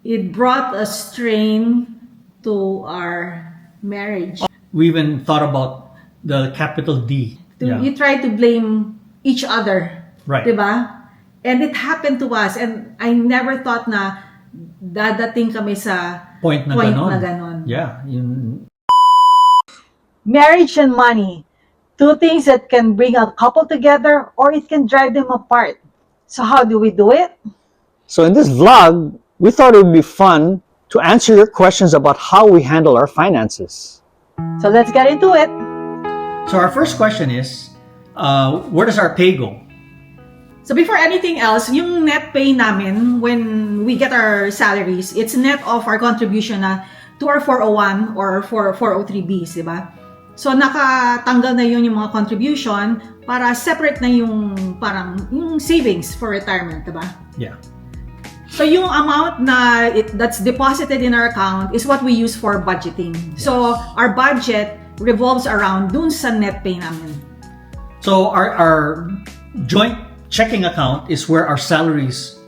it brought a strain to our marriage. We even thought about the capital D. You try to blame each other. Right. Diba? And it happened to us. And I never thought na dadating kami sa Point na ganon. Yeah. Marriage and money. Two things that can bring a couple together or it can drive them apart. So how do we do it? So in this vlog, we thought it would be fun to answer your questions about how we handle our finances. So let's get into it. So our first question is, where does our pay go? So before anything else, yung net pay namin when we get our salaries, it's net of our contribution na to our 401 or 403Bs, di ba? So nakatanggal na yun yung mga contribution para separate na yung parang yung savings for retirement, di ba? Yeah. So yung amount na that's deposited in our account is what we use for budgeting. Yes. So our budget revolves around dun sa net pay namin. So our joint checking account is where our salaries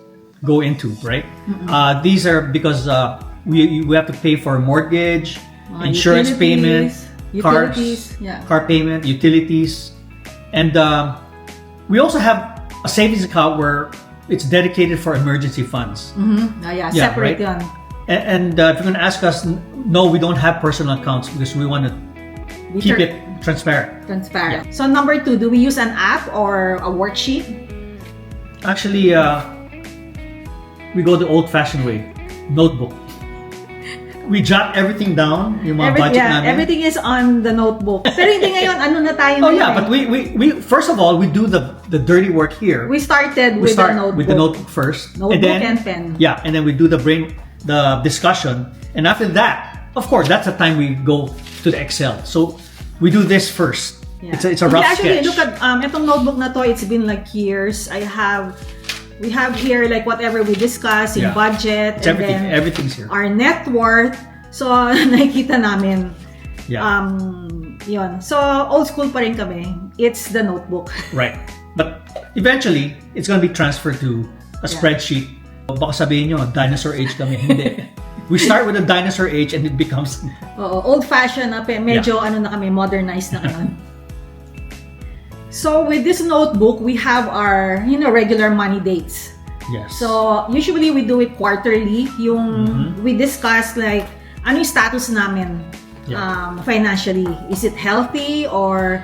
go into, right? Mm-hmm. These are because we have to pay for mortgage, insurance payment, car payment, utilities, and we also have a savings account where it's dedicated for emergency funds. Mm-hmm. Separate right? And if you're going to ask us, no, we don't have personal accounts because we want to keep it transparent. Yeah. So number 2, do we use an app or a worksheet? Actually, we go the old-fashioned way, notebook. We jot everything down, yung mga budget namin. Everything is on the notebook. Pero hindi ngayon, ano na tayo but we first of all, we do the dirty work here. We started with the notebook. With the notebook first. Notebook and pen. Yeah, and then we do the discussion. And after that, of course, that's the time we go to the Excel. So we do this first. Yeah. It's a rough sketch. Look at itong notebook na to, it's been like years. We have here like whatever we discuss in budget. It's everything's here. Our net worth. So, nakikita namin. Yeah. Yun. So, old school pa rin kami. It's the notebook. Right. But eventually, it's gonna be transferred to a spreadsheet. Baka sabihin nyo, dinosaur age kami. Hindi. We start with a dinosaur age and it becomes... old-fashioned na. Medyo na kami, modernized na kami. So with this notebook, we have our regular money dates. Yes. So usually we do it quarterly. We discuss like ano yung status namin financially. Is it healthy or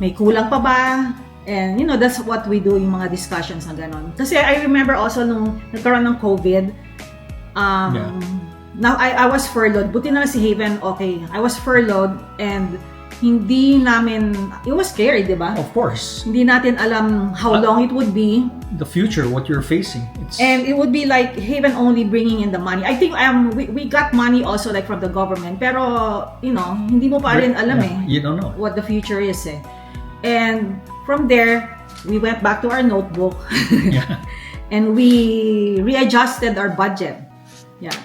may kulang pa ba? And that's what we do yung mga discussions na ganon. Kasi I remember also nung nagkaroon ng COVID, now I was furloughed. Buti na si Haven, okay. I was furloughed and hindi namin, it was scary, di ba? Of course. Hindi natin alam how long it would be. The future, what you're facing. And it would be like Haven only bringing in the money. I think we got money also like from the government. Pero, hindi mo pa rin alam You don't know. What the future is eh. And from there, we went back to our notebook. And we readjusted our budget. Yeah.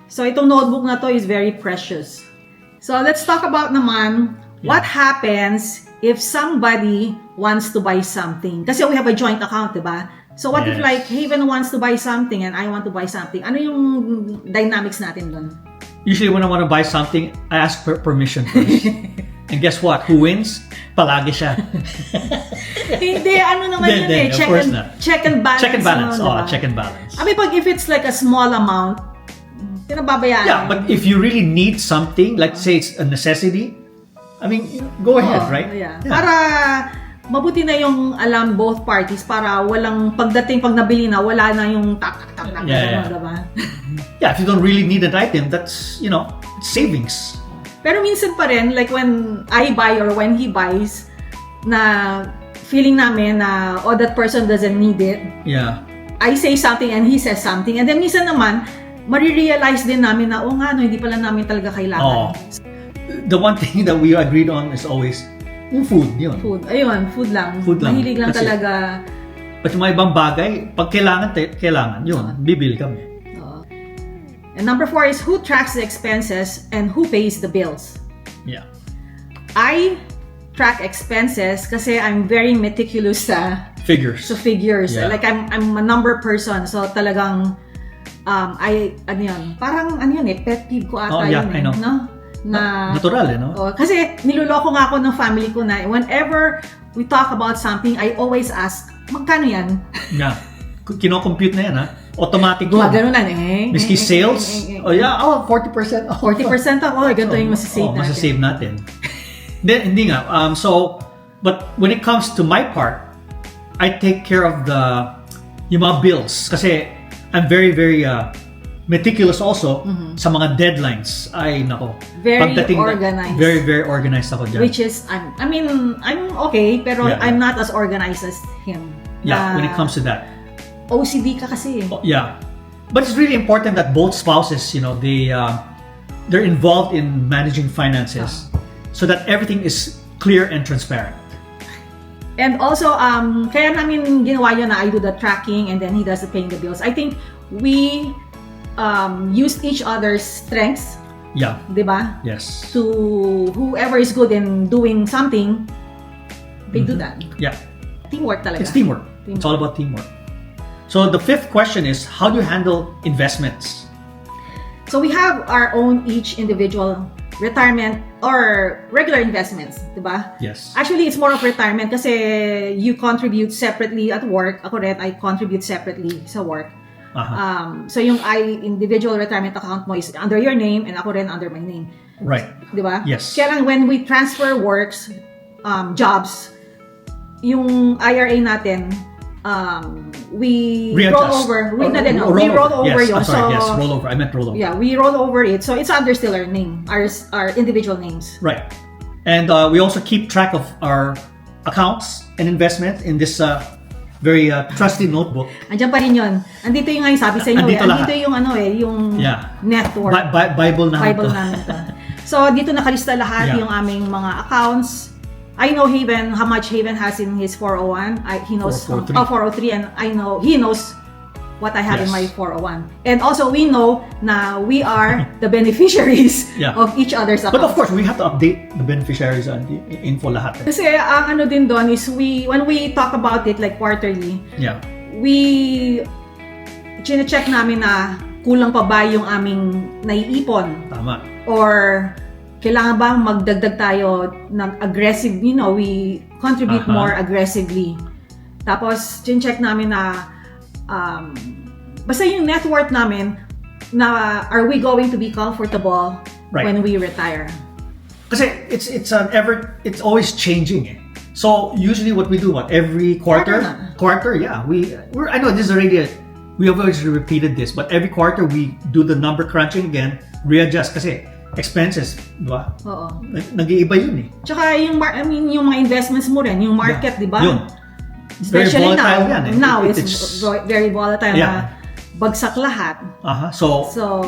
So itong notebook na to is very precious. So let's talk about naman what happens if somebody wants to buy something. Kasi we have a joint account, diba? So what if like Haven wants to buy something and I want to buy something? Ano yung dynamics natin dun? Usually when I want to buy something, I ask permission first. And guess what? Who wins? Palagi siya. Hindi, naman yun eh. Check and balance. Check and balance. Diba? Check and balance. Pag if it's like a small amount, pinababayaan. Yeah, but if you really need something, like say it's a necessity, go ahead, right? Yeah. Para mabuti na yung alam both parties para walang pagdating pag nabili na wala na yung tak. Diba? Yeah, if you don't really need an item, that's savings. Pero minsan pa rin, like when I buy or when he buys, na feeling namin na that person doesn't need it. Yeah. I say something and he says something, and then minsan naman marirealize din namin na hindi pala namin talaga kailangan. The one thing that we agreed on is always yung food, yun. Food. Ayun, food lang. Mahilig lang talaga. But yung mga ibang bagay, pag kailangan, yun, bibili kami. And number 4 is who tracks the expenses and who pays the bills. Yeah. I track expenses kasi I'm very meticulous sa figures. So figures. Yeah. Like I'm a number person, so talagang ano yun, parang ano yun pet peeve ko ata yeah, yun I know. no? Na, Natural, no? oh, kasi niloloko nga ako ng family ko na whenever we talk about something, I always ask, magkano yan? Yeah. Kino-compute na yan, ha? Automatic yun. Gumagano na Miski sales, 40%. 40% ako, ganito yung masasave natin. Masasave natin. Hindi nga. But when it comes to my part, I take care of yung mga bills. Kasi I'm very, very meticulous also sa mga deadlines. Ay, nako. Very organized. Very, very organized ako dyan. Which is, I'm okay, pero Yeah. I'm not as organized as him. Yeah, when it comes to that. OCD ka kasi. Yeah. But it's really important that both spouses, they're involved in managing finances so that everything is clear and transparent. And also, kaya namin ginawa yun na I do the tracking and then he does the paying the bills. I think we use each other's strengths, Yeah. di ba? Yes. To whoever is good in doing something, they do that. Yeah. Teamwork talaga. It's teamwork. It's all about teamwork. So the fifth question is, how do you handle investments? So we have our own each individual retirement or regular investments, di ba? Yes. Actually, it's more of retirement kasi you contribute separately at work. Ako rin, I contribute separately sa work. So yung individual retirement account mo is under your name and ako rin under my name. Right. Di ba? Yes. Kaya lang when we transfer works, jobs, yung IRA natin, we Readjust. roll over. We roll over yes. yun. I'm sorry. So, Yes, roll over. I meant roll over. yeah, we roll over it. So it's under still our name, our individual names. Right. And we also keep track of our accounts and investments in this very trusty notebook. Andiyan pa rin yun. Andito yung nga yung sabi sa inyo. Andito lahat. Andito yung yung Yeah. network. Bible namin Bible to. namin to. So dito nakalista lahat Yeah. yung aming mga accounts. I know Haven, how much Haven has in his 401. He knows 403, and I know he knows what I have in Yes. my 401. And also we know na we are the beneficiaries Yeah. of each other's accounts. But of course, we have to update the beneficiaries and the info lahat. Kasi ang ano din doon is when we talk about it like quarterly, Yeah. we chine-check namin na kulang pa ba yung aming naiipon Tama. or kailangan bang magdagdag tayo ng aggressive, we contribute more aggressively. Tapos chine-check namin na basta yung net worth namin na are we going to be comfortable Right. when we retire. Kasi it's always changing. Eh. So usually what we do, every quarter, yeah, I know this is already we have always repeated this, but every quarter we do the number crunching again, readjust kasi expenses, di ba? Oo. Nag-iiba yun eh. Tsaka yung mga investments mo rin, yung market, di ba? Yun. Especially very volatile yan eh. Now it's very volatile Yeah. na bagsak lahat. So So-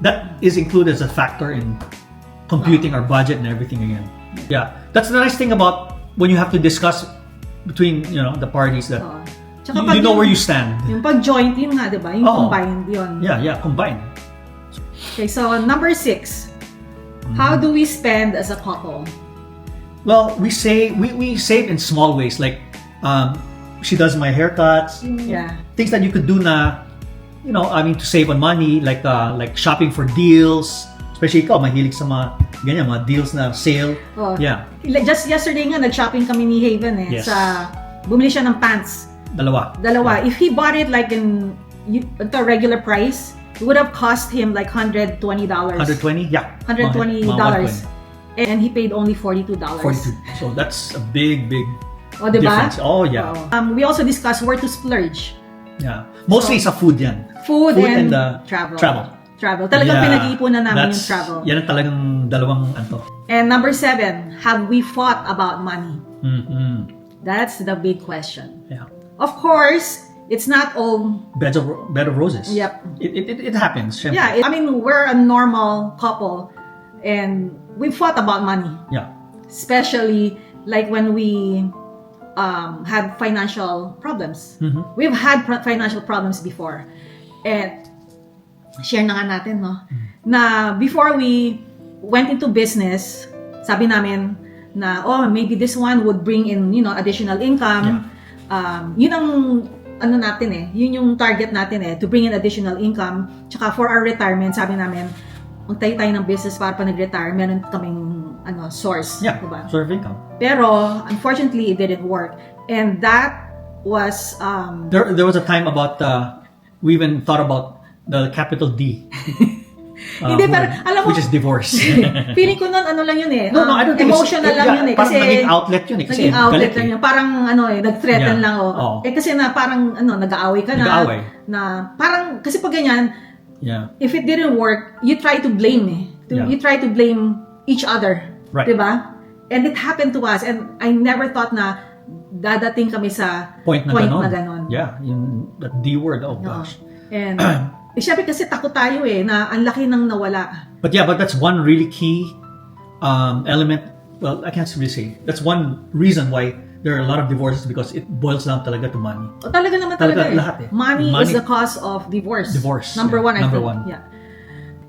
that is included as a factor in computing our budget and everything again. Yeah. That's the nice thing about when you have to discuss between, the parties that Oo. Tsaka you know where you stand. Yung pag-joint, yun nga, di ba? Yung Oo. combined, yun. Yeah, combine. Okay, so number 6. How do we spend as a couple? Well, we save in small ways, like she does my haircuts, Yeah. things that you could do na, to save on money, like shopping for deals. Especially ikaw, mahilig sa mga deals na sale. Oh. Yeah, Just yesterday nga, nag-shopping kami ni Haven Yes. bumili siya ng pants. dalawa. If he bought it like in the regular price, it would have cost him like $120. 120? Yeah. $120. Mga And he paid only $42. 42. So that's a big O, diba? difference. Oh, yeah. Oo. We also discussed where to splurge. Yeah. Mostly sa food yan. Food and travel. Talagang Yeah, pinag-iipunan namin yung that's- travel. Yan ang talagang dalawang anto. And number 7, have we fought about money? Mm-hmm. That's the big question. Yeah. Of course, it's not all. Bed of roses. Yep. It happens. Syempre. Yeah, we're a normal couple, and we fought about money, Yeah. especially like when we had financial problems. Mhm. We've had financial problems before, and share na nga natin, no? Na before we went into business, sabi namin na maybe this one would bring in additional income. Yun ang ano natin yun yung target natin to bring in additional income. Tsaka for our retirement, sabi namin, magtayo tayo ng business para pa nag-retire, meron kaming source. Yeah, Diba? source of income. Pero, unfortunately, it didn't work. And that was, There was a time about, we even thought about the capital D. Hindi, pero alam mo, which is divorce. feeling ko nun, ano lang yun No, I don't think emotional lang yun parang kasi, naging outlet yun kasi naging outlet galit lang yun. Parang, nag-threaten Yeah. lang, Oo. kasi na parang, nag-aaway ka na. Nag-aaway. Na, parang, kasi pag ganyan, Yeah. if it didn't work, you try to blame Yeah. You try to blame each other. Right. Diba? And it happened to us. And I never thought na dadating kami sa Point na ganon. ganon. Yeah, yung that D word, oh Oo. gosh. And, syempre kasi takot tayo na ang laki nang nawala. But that's one really key element. Well, I can't really say. That's one reason why there are a lot of divorces because it boils down talaga to money. O talaga naman Talaga, talaga lahat Money Money. is the cause of divorce. Divorce, Number yeah. one, I Number think. one. Yeah.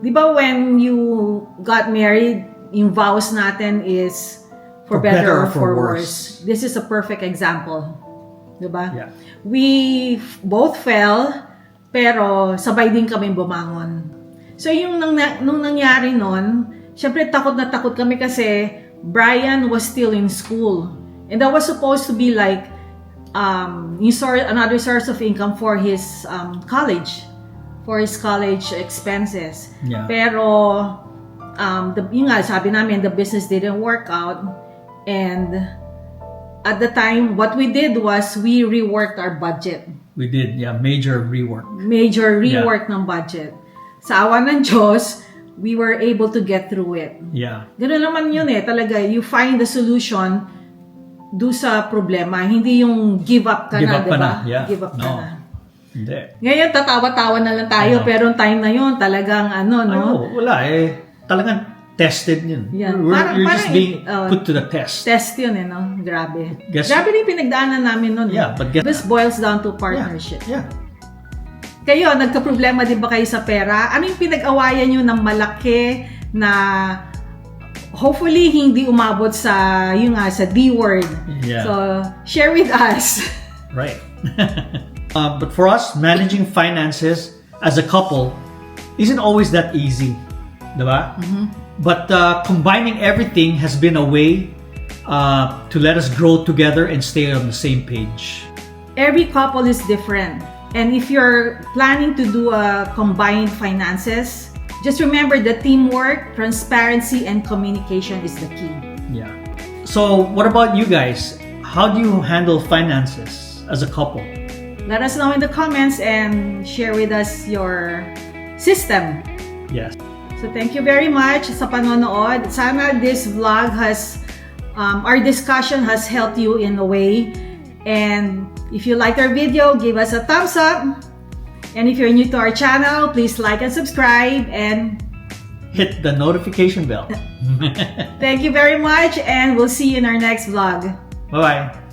Di ba when you got married, yung vows natin is for better or for worse. This is a perfect example. Di ba? Yeah. We both fell, pero sabay din kami bumangon. So yung nung nangyari nun, syempre takot na takot kami kasi Brian was still in school. And that was supposed to be like another source of income for his college expenses. Yeah. Pero yung nga, sabi namin, the business didn't work out. And at the time, what we did was we reworked our budget. We did, major rework. Major rework ng budget. Sa awa ng Diyos, we were able to get through it. Yeah. Ganun naman yun talaga. You find the solution do sa problema. Hindi yung give up ka Give na, up ka diba? na, yeah. Give up ka No. na. Hindi. Ngayon, tatawa-tawa na lang tayo. Ano? Pero time na yun, talagang no? Wala talagang tested yun. Yan. You're Parang, just being put to the test. Test yun no? Grabe. Guess- Grabe rin pinagdaanan namin nun. Yeah, but This boils down to partnership. Yeah. Kayo, nagka-problema din ba kayo sa pera? Ano yung pinag-awayan nyo ng malaki na hopefully hindi umabot sa sa D word? Yeah. So, share with us. Right. But for us, managing finances as a couple isn't always that easy. Diba? But combining everything has been a way to let us grow together and stay on the same page. Every couple is different. And if you're planning to do a combined finances, just remember that teamwork, transparency, and communication is the key. Yeah. So, what about you guys? How do you handle finances as a couple? Let us know in the comments and share with us your system. Yes. So thank you very much sa panonood. Sana this vlog our discussion has helped you in a way. And if you liked our video, give us a thumbs up. And if you're new to our channel, please like and subscribe. And Hit the notification bell. thank you very much. And we'll see you in our next vlog. Bye-bye.